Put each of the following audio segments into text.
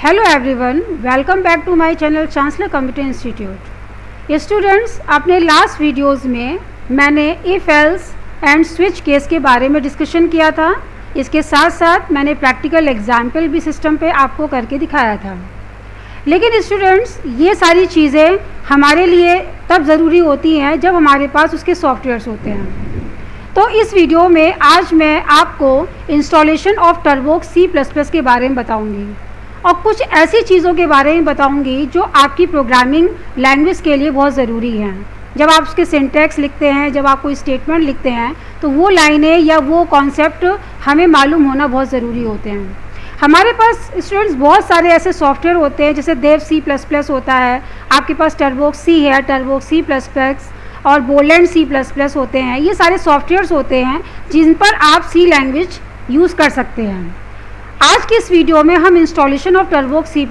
Hello everyone, welcome back to my channel Chancellor Computer Institute. Students, अपने last videos में मैंने if else and switch case के बारे में डिस्कशन किया था। इसके साथ साथ मैंने प्रैक्टिकल एग्जाम्पल भी सिस्टम पे आपको करके दिखाया था। लेकिन स्टूडेंट्स, ये सारी चीज़ें हमारे लिए तब ज़रूरी होती हैं जब हमारे पास उसके सॉफ्टवेयर्स होते हैं। तो इस वीडियो में आज मैं आपको इंस्टॉलेशन ऑफ टर्बोक्स C++ के बारे में बताऊंगी और कुछ ऐसी चीज़ों के बारे में बताऊंगी जो आपकी प्रोग्रामिंग लैंग्वेज के लिए बहुत ज़रूरी हैं। जब आप उसके सिंटैक्स लिखते हैं, जब आप कोई स्टेटमेंट लिखते हैं, तो वो लाइनें या वो कॉन्सेप्ट हमें मालूम होना बहुत ज़रूरी होते हैं। हमारे पास स्टूडेंट्स बहुत सारे ऐसे सॉफ्टवेयर होते हैं, जैसे देव C++ होता है, आपके पास टर्बोक्स C है, टर्बोक्स C++ और बोलेंड C++ होते हैं। ये सारे सॉफ्टवेयर्स होते हैं जिन पर आप C लैंग्वेज यूज़ कर सकते हैं। आज की इस वीडियो में हम इंस्टॉलेशन ऑफ टर्बोक्स C++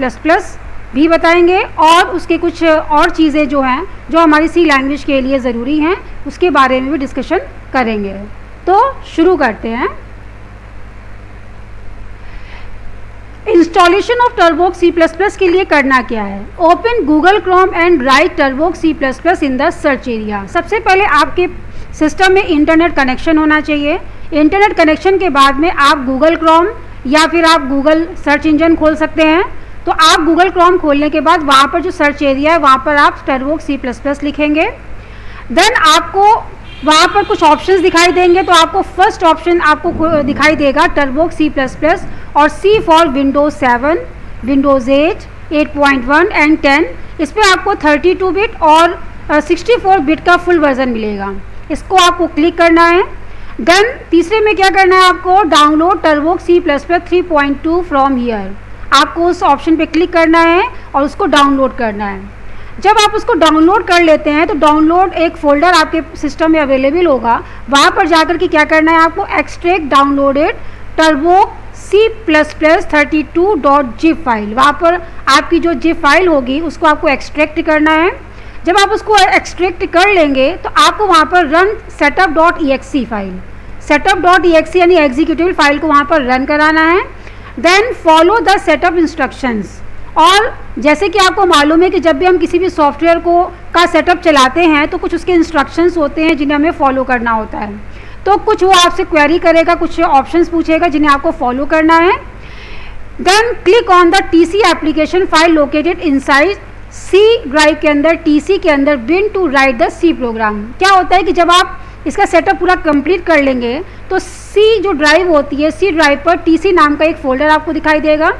भी बताएंगे और उसके कुछ और चीज़ें जो हैं जो हमारी C लैंग्वेज के लिए ज़रूरी हैं उसके बारे में भी डिस्कशन करेंगे। तो शुरू करते हैं। इंस्टॉलेशन ऑफ टर्बोक्स C++ के लिए करना क्या है? Open Google Chrome and write Turbo C C++ in the search area. सबसे पहले आपके सिस्टम में इंटरनेट कनेक्शन होना चाहिए। इंटरनेट कनेक्शन के बाद में आप गूगल क्रोम या फिर आप गूगल सर्च इंजन खोल सकते हैं। तो आप गूगल क्रोम खोलने के बाद वहाँ पर जो सर्च एरिया है वहाँ पर आप टर्बोक्स C++ लिखेंगे। देन आपको वहाँ पर कुछ ऑप्शंस दिखाई देंगे। तो आपको फर्स्ट ऑप्शन आपको दिखाई देगा टर्बोक्स C++ और C for Windows 7, Windows 8, 8.1 and 10। इस पर आपको 32 बिट और 64 बिट का फुल वर्जन मिलेगा। इसको आपको क्लिक करना है। देन तीसरे में क्या करना है, आपको डाउनलोड टर्बोक्स C++ 3.2 फ्रॉम हियर। आपको उस ऑप्शन पे क्लिक करना है और उसको डाउनलोड करना है। जब आप उसको डाउनलोड कर लेते हैं तो डाउनलोड एक फ़ोल्डर आपके सिस्टम में अवेलेबल होगा। वहाँ पर जाकर के क्या करना है, आपको extract downloaded Turbo C C++ 32.zip file, वहाँ पर आपकी जो जिप फाइल होगी उसको आपको एक्सट्रैक्ट करना है। जब आप उसको एक्सट्रैक्ट कर लेंगे तो आपको वहाँ पर रन setup.exe फाइल, setup.exe यानी एग्जीक्यूटिव फाइल को वहाँ पर रन कराना है। Then follow the setup instructions. और जैसे कि आपको मालूम है कि जब भी हम किसी भी सॉफ्टवेयर का सेटअप चलाते हैं तो कुछ उसके इंस्ट्रक्शंस होते हैं जिन्हें हमें फॉलो करना होता है। तो कुछ वो आपसे क्वेरी करेगा, कुछ ऑप्शंस पूछेगा जिन्हें आपको फॉलो करना है। Then click on the TC application file located inside C drive के अंदर, TC के अंदर bin to write the C program. क्या होता है कि जब आप इसका सेटअप पूरा कंप्लीट कर लेंगे तो C जो ड्राइव होती है, C ड्राइव पर TC नाम का एक फ़ोल्डर आपको दिखाई देगा।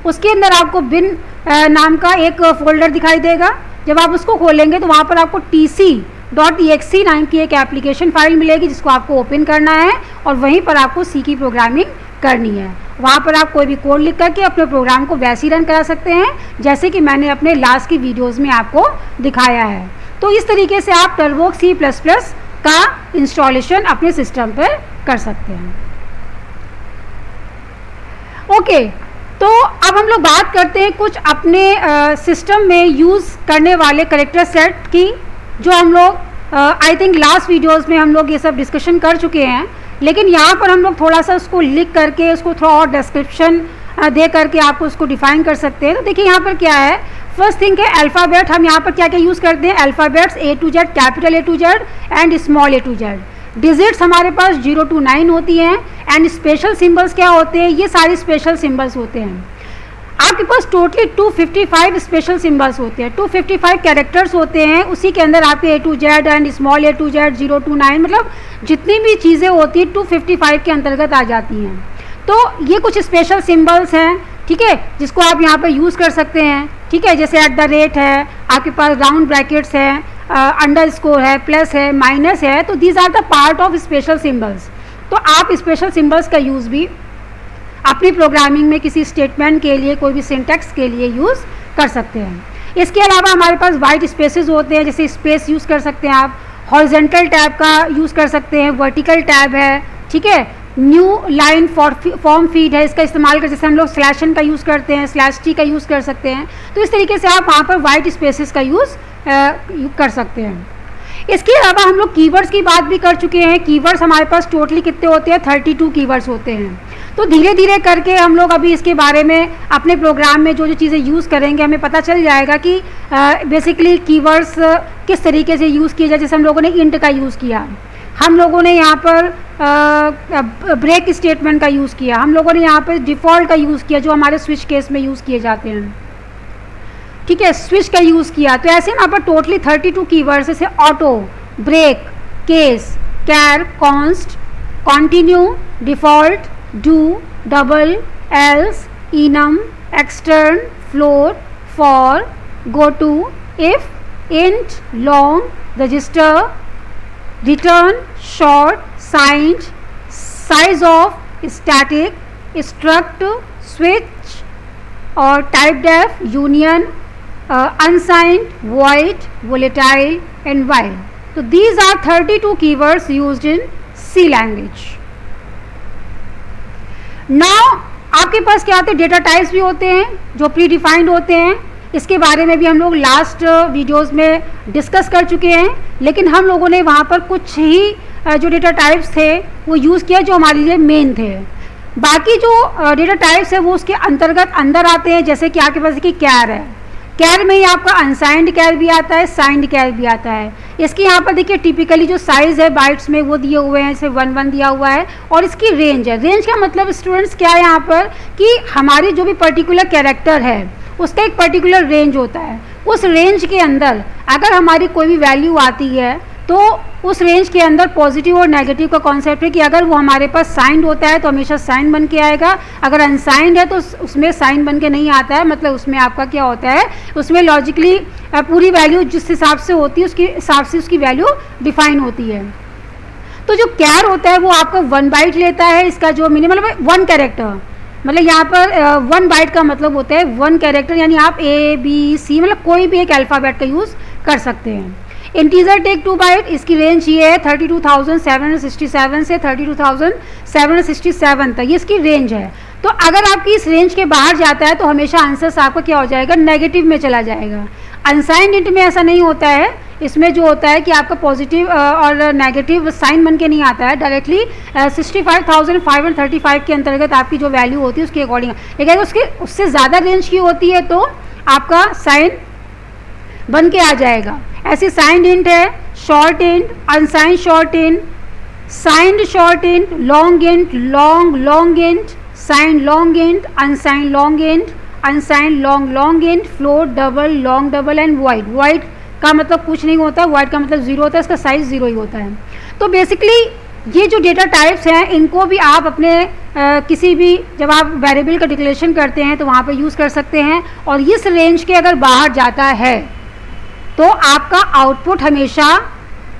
उसके अंदर आपको बिन नाम का एक फ़ोल्डर दिखाई देगा। जब आप उसको खोलेंगे तो वहाँ पर आपको TC.exe नाम की एक एप्लीकेशन फ़ाइल मिलेगी जिसको आपको ओपन करना है और वहीं पर आपको C की प्रोग्रामिंग करनी है। वहाँ पर आप कोई भी कोड लिख करके अपने प्रोग्राम को वैसे ही रन करा सकते हैं जैसे कि मैंने अपने लास्ट की वीडियोज़ में आपको दिखाया है। तो इस तरीके से आप टर्बोक्स C++ का इंस्टॉलेशन अपने सिस्टम पर कर सकते हैं। ओके, तो अब हम लोग बात करते हैं कुछ अपने सिस्टम में यूज़ करने वाले कैरेक्टर सेट की, जो हम लोग आई थिंक लास्ट वीडियोस में हम लोग ये सब डिस्कशन कर चुके हैं। लेकिन यहाँ पर हम लोग थोड़ा सा उसको लिख करके उसको थोड़ा और डिस्क्रिप्शन दे करके आपको उसको डिफाइन कर सकते हैं। तो देखिए यहाँ पर क्या है, फर्स्ट थिंग है अल्फ़ाबेट। हम यहाँ पर क्या क्या यूज़ करते हैं, alphabets A to Z, capital A to Z and small A to Z। Digits हमारे पास 0 to 9 होती हैं। एंड स्पेशल सिंबल्स क्या होते हैं, ये सारे स्पेशल सिंबल्स होते हैं। आपके पास टोटली 255 स्पेशल सिंबल्स होते हैं, 255 कैरेक्टर्स होते हैं। उसी के अंदर आपके A to Z and small A to Z, 0 to 9, मतलब जितनी भी चीज़ें होती हैं 255 के अंतर्गत आ जाती हैं। तो ये कुछ स्पेशल सिंबल्स हैं, ठीक है, जिसको आप यहाँ पर यूज़ कर सकते हैं। ठीक है, जैसे @ है, आपके पास राउंड ब्रैकेट्स है, अंडरस्कोर है, प्लस है, माइनस है। तो these are the part of special symbols. तो आप स्पेशल सिंबल्स का यूज़ भी अपनी प्रोग्रामिंग में किसी स्टेटमेंट के लिए, कोई भी सिंटैक्स के लिए यूज़ कर सकते हैं। इसके अलावा हमारे पास वाइट स्पेसेस होते हैं, जैसे स्पेस यूज़ कर सकते हैं आप, हॉरिजॉन्टल टैब का यूज़ कर सकते हैं, वर्टिकल टैब है, ठीक है, न्यू लाइन फॉर्म फीड है, इसका इस्तेमाल कर, जैसे हम लोग /n का यूज़ करते हैं, /t का यूज़ कर सकते हैं। तो इस तरीके से आप वहाँ पर वाइट स्पेसेस का यूज़ कर सकते हैं। इसके अलावा हम लोग कीवर्ड्स की बात भी कर चुके हैं। कीवर्ड्स हमारे पास टोटली कितने होते हैं, 32 कीवर्ड्स होते हैं। तो धीरे धीरे करके हम लोग अभी इसके बारे में अपने प्रोग्राम में जो जो चीज़ें यूज़ करेंगे हमें पता चल जाएगा कि बेसिकली कीवर्ड्स किस तरीके से यूज़ किए जाए। जैसे हम लोगों ने इंट का यूज़ किया, हम लोगों ने यहाँ पर ब्रेक स्टेटमेंट का यूज़ किया, हम लोगों ने यहाँ पर डिफ़ॉल्ट का यूज़ किया जो हमारे स्विच केस में यूज़ किए जाते हैं, ठीक है, स्विच का यूज़ किया। तो ऐसे यहाँ पर टोटली 32 कीवर्ड्स जैसे auto, break, case, char, const, continue, default, do, double, else, enum, extern, float, for, goto, if, int, long, register, return, short, signed, sizeof, static, struct, switch और typedef, union, unsigned, void, volatile and while. So these are 32 keywords used in C language. Now आपके पास क्या होते हैं, data types भी होते हैं जो pre defined होते हैं। इसके बारे में भी हम लोग लास्ट वीडियोस में डिस्कस कर चुके हैं, लेकिन हम लोगों ने वहाँ पर कुछ ही जो डेटा टाइप्स थे वो यूज़ किया जो हमारे लिए मेन थे। बाकी जो डेटा टाइप्स है वो उसके अंतर्गत अंदर आते हैं। जैसे कि आपके पास कि कैर है, कैर में ही आपका अनसाइंड कैर भी आता है, साइंड कैर भी आता है। इसके यहाँ पर देखिए टिपिकली जो साइज़ है बाइट्स में वो दिए हुए हैं, जैसे 1 दिया हुआ है और इसकी रेंज है। रेंज का मतलब स्टूडेंट्स क्या है यहाँ पर कि हमारी जो भी पर्टिकुलर कैरेक्टर है उसका एक पर्टिकुलर रेंज होता है। उस रेंज के अंदर अगर हमारी कोई भी वैल्यू आती है तो उस रेंज के अंदर पॉजिटिव और नेगेटिव का कॉन्सेप्ट है कि अगर वो हमारे पास साइंड होता है तो हमेशा साइन बन के आएगा, अगर अनसाइंड है तो उसमें साइन बन के नहीं आता है। मतलब उसमें आपका क्या होता है, उसमें लॉजिकली पूरी वैल्यू जिस हिसाब से होती है उसके हिसाब से उसकी वैल्यू डिफाइन होती है। तो जो कैर होता है वो आपका 1 बाइट लेता है, इसका जो मिनिमम मतलब 1 कैरेक्टर, मतलब यहाँ पर 1 बाइट का मतलब होता है 1 कैरेक्टर, यानी आप ABC मतलब कोई भी एक अल्फ़ाबेट का यूज़ कर सकते हैं। इंटीजर टेक 2 बाइट, इसकी रेंज ये है 32,767 से 32,767 तक, ये इसकी रेंज है। तो अगर आपकी इस रेंज के बाहर जाता है तो हमेशा आंसर्स आपका क्या हो जाएगा, नेगेटिव में चला जाएगा। अनसाइंड इंट में ऐसा नहीं होता है, इसमें जो होता है कि आपका पॉजिटिव और नेगेटिव साइन बन के नहीं आता है, डायरेक्टली 65,535 के अंतर्गत आपकी जो वैल्यू होती है उसके अकॉर्डिंग। लेकिन उसके उससे ज़्यादा रेंज की होती है तो आपका साइन बन के आ जाएगा। ऐसे साइंड इंट है, short int, unsigned short int, signed short int, long int, long int, signed long int, unsigned long int, unsigned long int, float, double, long double and wide. Wide का मतलब कुछ नहीं होता है, वाइड का मतलब 0 होता है, इसका साइज 0 ही होता है। तो बेसिकली ये जो डेटा टाइप्स हैं इनको भी आप अपने किसी भी जब आप वेरिएबल का डिक्लेरेशन करते हैं तो वहाँ पर यूज़ कर सकते हैं। और इस रेंज के अगर बाहर जाता है तो आपका आउटपुट हमेशा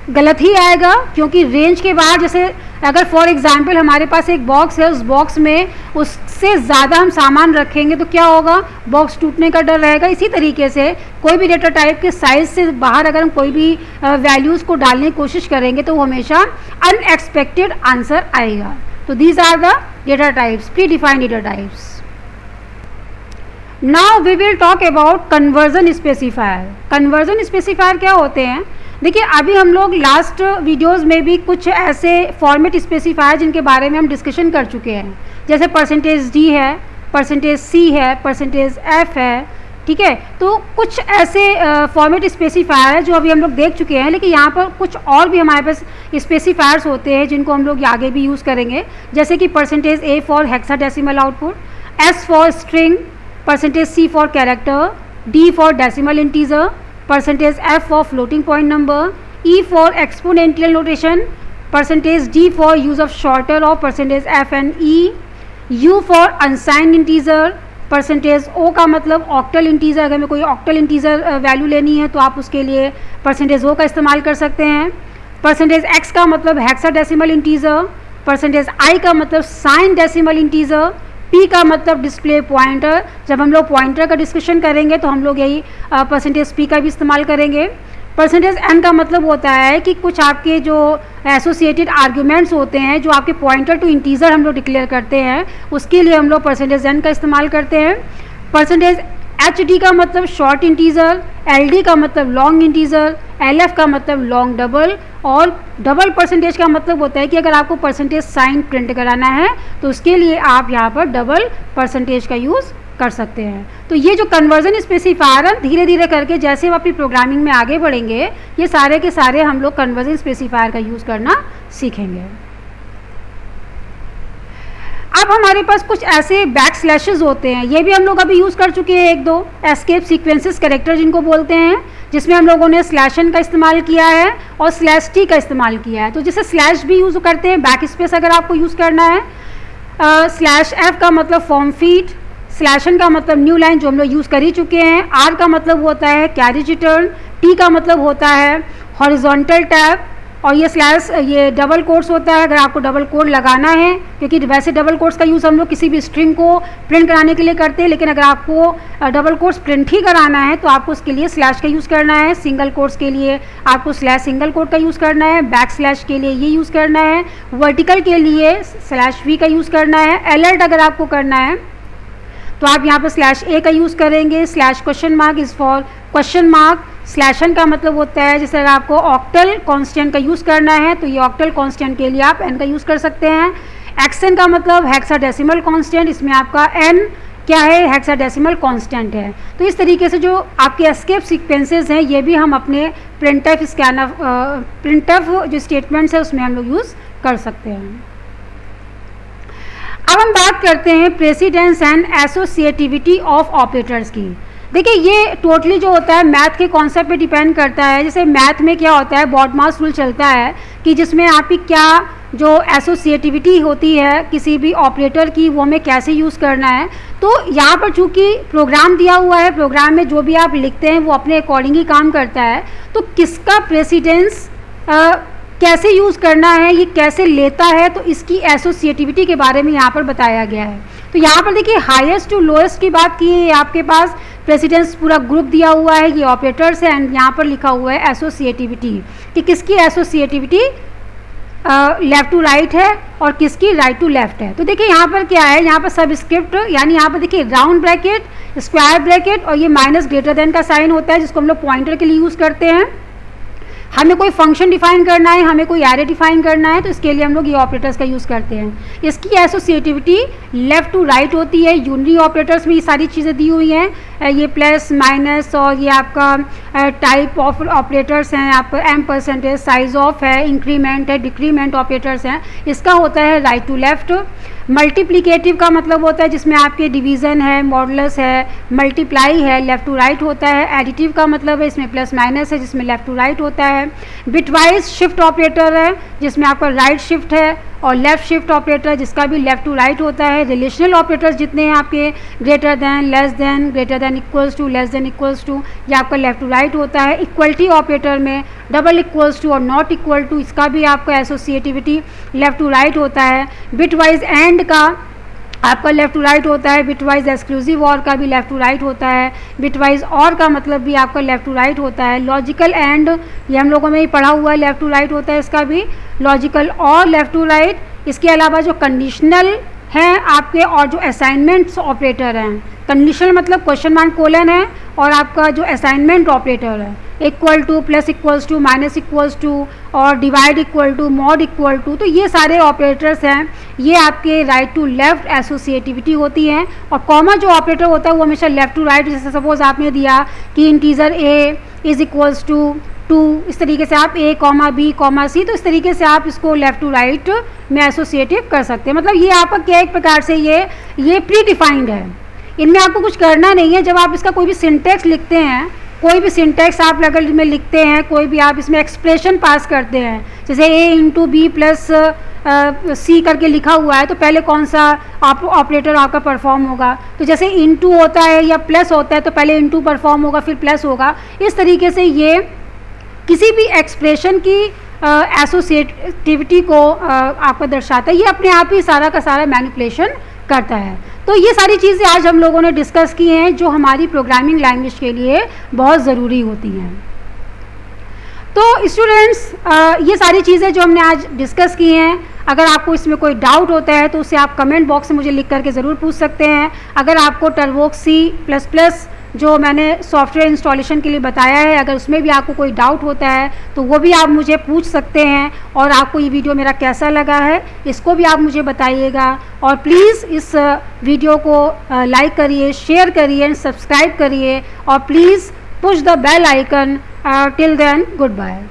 गलत ही आएगा, क्योंकि रेंज के बाहर जैसे अगर फॉर एग्जांपल हमारे पास एक बॉक्स है, उस बॉक्स में उससे ज़्यादा हम सामान रखेंगे तो क्या होगा, बॉक्स टूटने का डर रहेगा। इसी तरीके से कोई भी डेटा टाइप के साइज से बाहर अगर हम कोई भी वैल्यूज़ को डालने की कोशिश करेंगे तो वो हमेशा अनएक्सपेक्टेड आंसर आएगा। तो these are the data types, predefined data types. Now we will talk about conversion specifier. Conversion specifier क्या होते हैं, देखिए अभी हम लोग लास्ट वीडियोस में भी कुछ ऐसे फॉर्मेट स्पेसिफायर जिनके बारे में हम डिस्कशन कर चुके हैं, जैसे %d है, %c है, %f है, ठीक है। तो कुछ ऐसे फॉर्मेट स्पेसिफायर है जो अभी हम लोग देख चुके हैं, लेकिन यहाँ पर कुछ और भी हमारे पास स्पेसिफायर्स होते हैं जिनको हम लोग आगे भी यूज़ करेंगे, जैसे कि %a for hexadecimal output, s for string, %c for character, d for decimal integer, %f for floating point number, e for exponential notation, %d for use of shorter of %f and e, u for unsigned integer, %o का मतलब octal integer, अगर मैं कोई octal integer value लेनी है तो आप उसके लिए %o का इस्तेमाल कर सकते हैं। %x का मतलब हेक्साडेसिमल इंटीजर, %i का मतलब साइन डेसिमल इंटीजर, p का मतलब डिस्प्ले पॉइंटर। जब हम लोग पॉइंटर का डिस्कशन करेंगे तो हम लोग यही %p का भी इस्तेमाल करेंगे। %n का मतलब होता है कि कुछ आपके जो एसोसिएटेड आर्ग्यूमेंट्स होते हैं जो आपके पॉइंटर टू इंटीजर हम लोग डिक्लेयर करते हैं, उसके लिए हम लोग %n का इस्तेमाल करते हैं। %hd का मतलब शॉर्ट इंटीजर, ld का मतलब लॉन्ग इंटीजर, LF का मतलब लॉन्ग डबल, और डबल परसेंटेज का मतलब होता है कि अगर आपको परसेंटेज साइन प्रिंट कराना है तो उसके लिए आप यहाँ पर डबल परसेंटेज का यूज़ कर सकते हैं। तो ये जो कन्वर्जन स्पेसिफायर है, धीरे धीरे करके जैसे हम अपनी प्रोग्रामिंग में आगे बढ़ेंगे ये सारे के सारे हम लोग कन्वर्जन स्पेसिफायर का यूज़ करना सीखेंगे। अब हमारे पास कुछ ऐसे बैक स्लैशेस होते हैं, ये भी हम लोग अभी यूज़ कर चुके हैं एक दो, एस्केप सीक्वेंसेस कैरेक्टर जिनको बोलते हैं, जिसमें हम लोगों ने स्लैश एन का इस्तेमाल किया है और स्लैश टी का इस्तेमाल किया है। तो जैसे स्लैश भी यूज़ करते हैं बैक स्पेस अगर आपको यूज़ करना है, स्लैश एफ का मतलब फॉर्म फीड, स्लैश एन का मतलब न्यू लाइन जो हम लोग यूज़ कर ही चुके हैं, आर का मतलब होता है कैरेज रिटर्न, टी का मतलब होता है हॉरिजॉन्टल टैब, और ये स्लैश ये डबल कोट्स होता है अगर आपको डबल कोट लगाना है, क्योंकि वैसे डबल कोट्स का यूज़ हम लोग किसी भी स्ट्रिंग को प्रिंट कराने के लिए करते हैं, लेकिन अगर आपको डबल कोट्स प्रिंट ही कराना है तो आपको उसके लिए स्लैश का यूज़ करना है, सिंगल कोट्स के लिए आपको स्लैश सिंगल कोट का यूज़ करना है, बैक स्लैश के लिए ये यूज़ करना है, वर्टिकल के लिए स्लैश वी का यूज़ करना है, अलर्ट अगर आपको करना है तो आप यहाँ पर स्लैश ए का यूज़ करेंगे, slash question mark is for question mark, slash N का मतलब होता है जैसे अगर आपको ऑक्टल कांस्टेंट का यूज़ करना है तो ये ऑक्टल कांस्टेंट के लिए आप एन का यूज़ कर सकते हैं, एक्सएन का मतलब हेक्साडेसिमल कांस्टेंट, इसमें आपका एन क्या है हेक्साडेसिमल कांस्टेंट है। तो इस तरीके से जो आपके एस्केप सीक्वेंसेस हैं ये भी हम अपने प्रिंटफ स्कैनफ प्रिंटफ जो स्टेटमेंट्स है उसमें हम लोग यूज़ कर सकते हैं। अब हम बात करते हैं precedence and associativity of operators की। देखिए ये टोटली जो होता है मैथ के कॉन्सेप्ट पे डिपेंड करता है। जैसे मैथ में क्या होता है बॉडमास रूल चलता है कि जिसमें आपकी क्या जो एसोसिएटिविटी होती है किसी भी ऑपरेटर की वो हमें कैसे यूज़ करना है। तो यहाँ पर चूँकि प्रोग्राम दिया हुआ है, प्रोग्राम में जो भी आप लिखते हैं वो अपने अकॉर्डिंग ही काम करता है, तो किसका प्रेसिडेंस कैसे यूज़ करना है ये कैसे लेता है तो इसकी एसोसिएटिविटी के बारे में यहाँ पर बताया गया है। तो यहाँ पर देखिए हाईएस्ट टू लोएस्ट की बात की है, आपके पास प्रेसिडेंस पूरा ग्रुप दिया हुआ है, ये ऑपरेटर्स है एंड यहाँ पर लिखा हुआ है एसोसिएटिविटी कि किसकी एसोसिएटिविटी लेफ़्ट टू राइट है और किसकी राइट टू लेफ़्ट है। तो देखिए यहाँ पर क्या है, यहाँ पर सबस्क्रिप्ट यानी यहाँ पर देखिए राउंड ब्रैकेट, स्क्वायर ब्रैकेट और ये माइनस ग्रेटर देन का साइन होता है जिसको हम लोग पॉइंटर के लिए यूज़ करते हैं। हमें कोई फंक्शन डिफाइन करना है, हमें कोई एरे डिफाइन करना है तो इसके लिए हम लोग ये ऑपरेटर्स का यूज़ करते हैं। इसकी एसोसिएटिविटी लेफ़्ट टू राइट होती है। यूनरी ऑपरेटर्स में ये सारी चीज़ें दी हुई हैं, ये प्लस माइनस और ये आपका टाइप ऑफ ऑपरेटर्स हैं, आपका %, साइज ऑफ है, इंक्रीमेंट है, डिक्रीमेंट ऑपरेटर्स हैं, इसका होता है राइट टू लेफ़्ट। मल्टीप्लिकेटिव का मतलब होता है जिसमें आपके डिवीज़न है, मॉडुलस है, मल्टीप्लाई है, लेफ़्ट टू राइट होता है। एडिटिव का मतलब है इसमें प्लस माइनस है जिसमें लेफ़्ट टू राइट होता है। बिटवाइज शिफ्ट ऑपरेटर है जिसमें आपका राइट शिफ्ट है और लेफ़्ट शिफ्ट ऑपरेटर जिसका भी लेफ़्ट टू राइट होता है। रिलेशनल ऑपरेटर्स जितने हैं आपके greater than, less than, greater than equals to, less than equals to, ये आपका लेफ़्ट टू राइट होता है। इक्वलिटी ऑपरेटर में डबल इक्वल्स टू और नॉट इक्वल टू, इसका भी आपका एसोसिएटिविटी लेफ़्ट टू राइट होता है। बिटवाइज एंड का आपका लेफ़्ट टू राइट होता है। बिटवाइज एक्सक्लूसिव और का भी लेफ़्ट टू राइट होता है। बिटवाइज और का मतलब भी आपका लेफ़्ट टू राइट होता है। लॉजिकल एंड ये हम लोगों में ही पढ़ा हुआ है, लेफ़्ट टू राइट होता है इसका भी, लॉजिकल और लेफ़्ट टू राइट। इसके अलावा जो कंडीशनल हैं आपके और जो असाइनमेंट्स ऑपरेटर हैं, कंडीशनल मतलब क्वेश्चन मार्क कोलन है और आपका जो असाइनमेंट ऑपरेटर है equal to, plus equals to, minus equals to और divide equal to, mod equal to, तो ये सारे ऑपरेटर्स हैं, ये आपके राइट टू लेफ़्ट एसोसिएटिविटी होती हैं। और कॉमा जो ऑपरेटर होता है वो हमेशा लेफ़्ट टू राइट, जैसे सपोज आपने दिया कि integer a is equals to 2, इस तरीके से आप a, b, c, तो इस तरीके से आप इसको लेफ़्ट टू राइट में एसोसिएटिव कर सकते हैं। मतलब ये आपका क्या एक प्रकार से ये प्री डिफाइंड है, इनमें आपको कुछ करना नहीं है। जब आप इसका कोई भी सिंटेक्स लिखते हैं, कोई भी सिंटेक्स आप अगर में लिखते हैं, कोई भी आप इसमें एक्सप्रेशन पास करते हैं, जैसे a इंटू बी प्लस सी करके लिखा हुआ है तो पहले कौन सा ऑपरेटर आपका परफॉर्म होगा, तो जैसे इंटू होता है या प्लस होता है तो पहले इंटू परफॉर्म होगा फिर प्लस होगा। इस तरीके से ये किसी भी एक्सप्रेशन की एसोसिएटिविटी को आपको दर्शाता है, ये अपने आप ही सारा का सारा मैनिपुलेशन करता है। तो ये सारी चीज़ें आज हम लोगों ने डिस्कस की हैं जो हमारी प्रोग्रामिंग लैंग्वेज के लिए बहुत ज़रूरी होती हैं। तो स्टूडेंट्स ये सारी चीज़ें जो हमने आज डिस्कस की हैं, अगर आपको इसमें कोई डाउट होता है तो उसे आप कमेंट बॉक्स में मुझे लिख करके ज़रूर पूछ सकते हैं। अगर आपको टर्बोक C++ जो मैंने सॉफ्टवेयर इंस्टॉलेशन के लिए बताया है, अगर उसमें भी आपको कोई डाउट होता है तो वो भी आप मुझे पूछ सकते हैं। और आपको ये वीडियो मेरा कैसा लगा है इसको भी आप मुझे बताइएगा। और प्लीज़ इस वीडियो को लाइक करिए, शेयर करिए, सब्सक्राइब करिए और please push the bell icon. Till then, good bye.